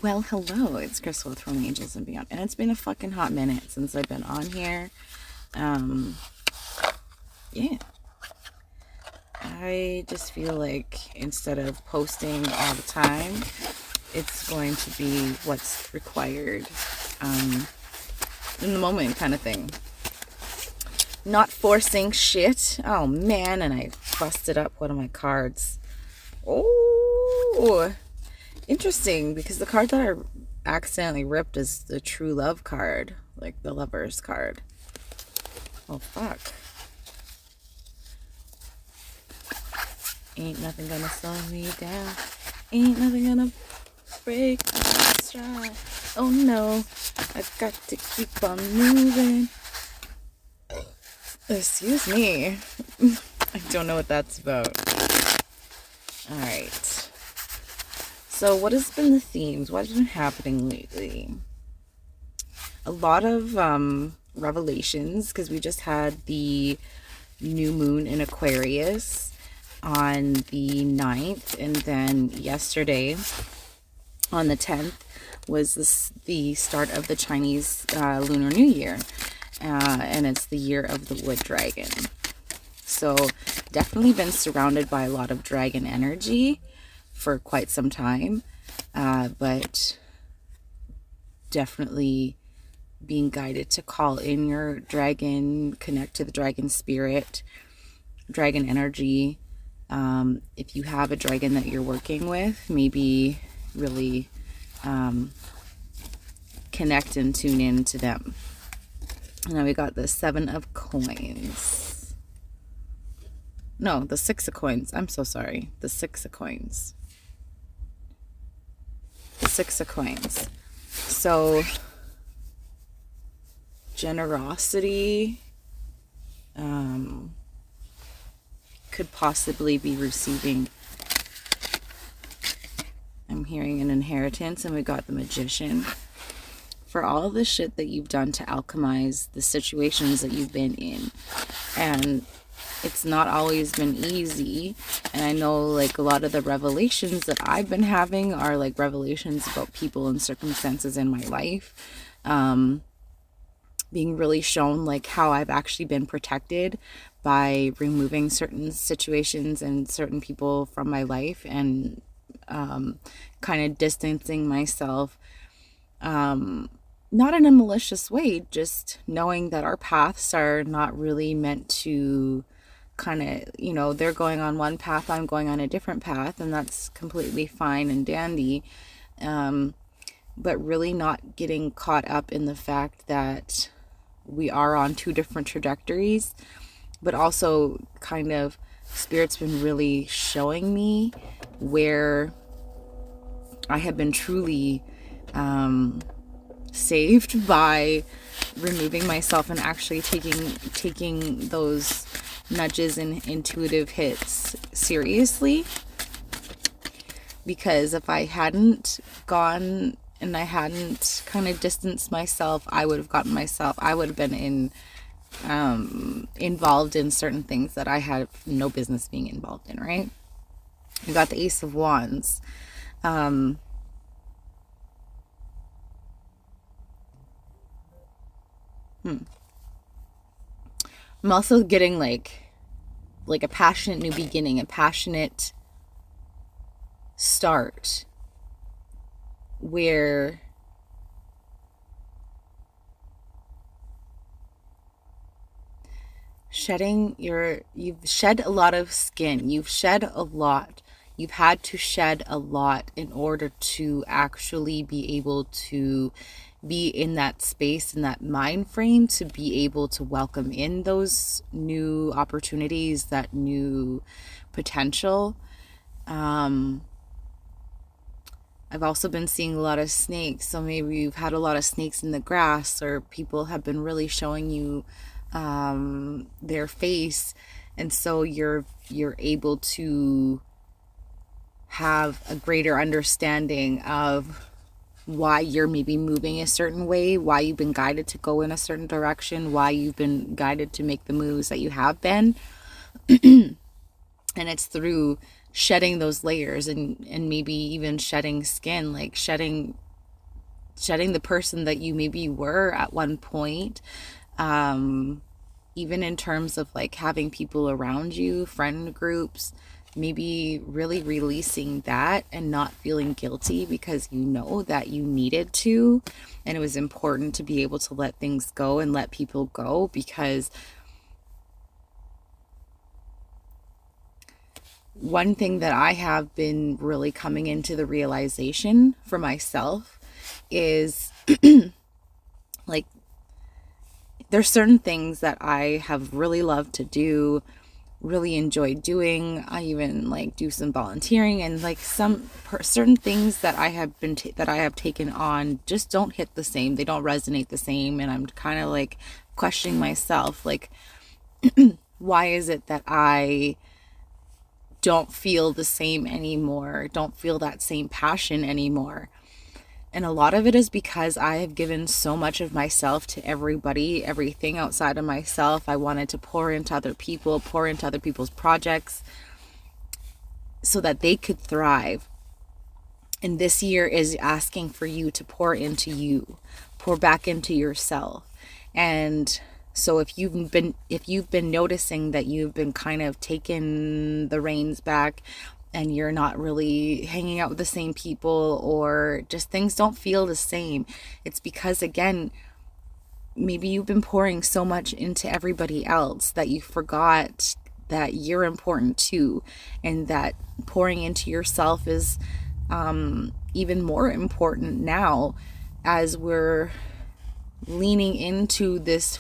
Well, hello, it's Krystal from Angels and Beyond, and it's been a fucking hot minute since I've been on here. Yeah, I just feel like instead of posting all the time, it's going to be what's required in the moment kind of thing. Not forcing shit. Oh man, and I busted up one of my cards. Oh, interesting, because the card that I accidentally ripped is the true love card, like the lover's card. Oh fuck. Ain't nothing gonna slow me down. Ain't nothing gonna break my stride. Oh no, I got to keep on moving. Excuse me. I don't know what that's about. Alright. So what has been the themes? What has been happening lately? A lot of revelations, because we just had the new moon in Aquarius on the 9th, and then yesterday on the 10th was the start of the Chinese Lunar New Year, and it's the year of the wood dragon. So definitely been surrounded by a lot of dragon energy for quite some time, but definitely being guided to call in your dragon, connect to the dragon spirit, dragon energy. If you have a dragon that you're working with, maybe really connect and tune in to them. Now we got the 7 of coins. No, the 6 of coins. I'm so sorry. The 6 of coins. The 6 of coins. So generosity could possibly be receiving. I'm hearing an inheritance, and we got the Magician. For all the shit that you've done to alchemize the situations that you've been in, and it's not always been easy. And I know, like, a lot of the revelations that I've been having are like revelations about people and circumstances in my life, being really shown like how I've actually been protected by removing certain situations and certain people from my life, and kind of distancing myself, not in a malicious way, just knowing that our paths are not really meant to kind of, they're going on one path, I'm going on a different path, and that's completely fine and dandy. But really not getting caught up in the fact that we are on two different trajectories, but also kind of Spirit's been really showing me where I have been truly saved by removing myself and actually taking those nudges and intuitive hits seriously. Because if I hadn't gone and I hadn't kind of distanced myself, I would have been involved in certain things that I had no business being involved in, right? We got the Ace of Wands. I'm also getting like a passionate new beginning, a passionate start, where you've shed a lot of skin, you've had to shed a lot in order to actually be able to be in that space, in that mind frame, to be able to welcome in those new opportunities, that new potential. I've also been seeing a lot of snakes, so maybe you've had a lot of snakes in the grass, or people have been really showing you their face, and so you're able to have a greater understanding of why you're maybe moving a certain way, why you've been guided to go in a certain direction, why you've been guided to make the moves that you have been. And it's through shedding those layers, and maybe even shedding skin, like shedding the person that you maybe were at one point. Even in terms of like having people around you, friend groups, maybe really releasing that and not feeling guilty because you know that you needed to, and it was important to be able to let things go and let people go. Because one thing that I have been really coming into the realization for myself is like, there's certain things that I have really loved to do, really enjoyed doing. I even like do some volunteering, and like certain things that I have that I have taken on just don't hit the same. They don't resonate the same, and I'm kind of like questioning myself, like why is it that I don't feel the same anymore? Don't feel that same passion anymore? And a lot of it is because I have given so much of myself to everybody, everything outside of myself. I wanted to pour into other people, pour into other people's projects so that they could thrive. And this year is asking for you to pour into you, pour back into yourself. And so if you've been noticing that you've been kind of taking the reins back, and you're not really hanging out with the same people, or just things don't feel the same, it's because, again, maybe you've been pouring so much into everybody else that you forgot that you're important too, and that pouring into yourself is even more important now, as we're leaning into this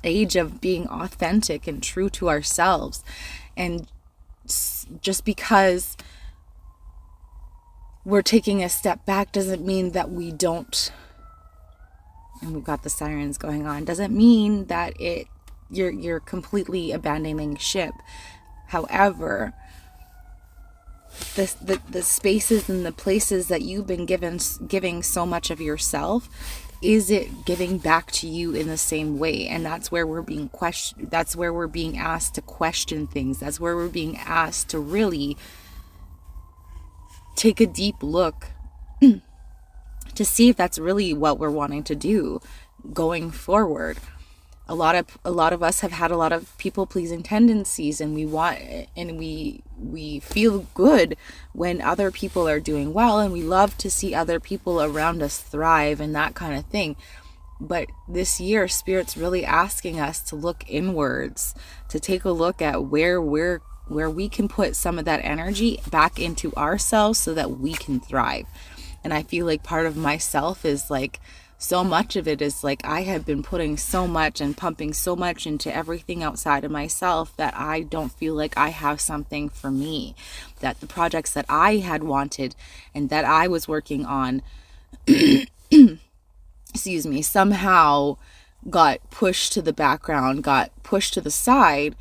age of being authentic and true to ourselves. And just because we're taking a step back doesn't mean that we don't, and we've got the sirens going on, doesn't mean that you're completely abandoning ship. However, the spaces and the places that you've been giving so much of yourself, is it giving back to you in the same way? And that's where we're being questioned. That's where we're being asked to question things. That's where we're being asked to really take a deep look to see if that's really what we're wanting to do going forward. A lot of us have had a lot of people pleasing tendencies, and we feel good when other people are doing well, and we love to see other people around us thrive and that kind of thing. But this year, Spirit's really asking us to look inwards, to take a look at where we can put some of that energy back into ourselves so that we can thrive. And I feel like part of myself is like, so much of it is like I have been putting so much and pumping so much into everything outside of myself that I don't feel like I have something for me. That the projects that I had wanted and that I was working on, excuse me, somehow got pushed to the background, got pushed to the side,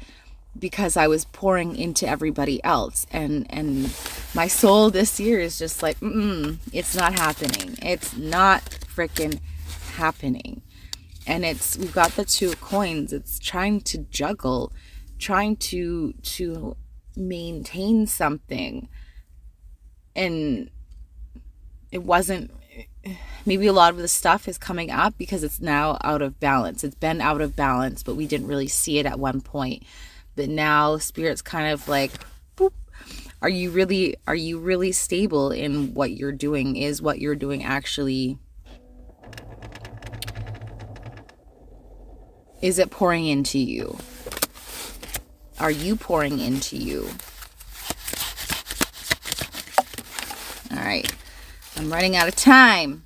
because I was pouring into everybody else. And my soul this year is just like, it's not happening. It's not freaking happening. And we've got the two coins. It's trying to juggle, trying to maintain something. And it wasn't, maybe a lot of the stuff is coming up because it's now out of balance. It's been out of balance, but we didn't really see it at one point. But now Spirit's kind of like, boop. Are you really stable in what you're doing? Is what you're doing actually, is it pouring into you? Are you pouring into you? All right. I'm running out of time.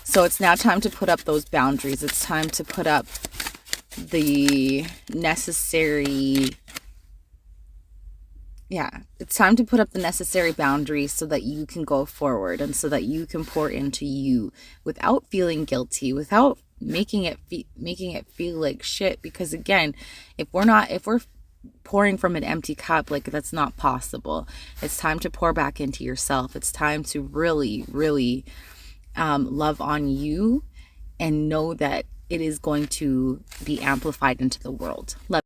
So it's now time to put up those boundaries. It's time to put up the necessary, it's time to put up the necessary boundaries so that you can go forward and so that you can pour into you without feeling guilty, without making it feel like shit. Because again, if we're pouring from an empty cup, like, that's not possible. It's time to pour back into yourself. It's time to really, really love on you and know that it is going to be amplified into the world. Love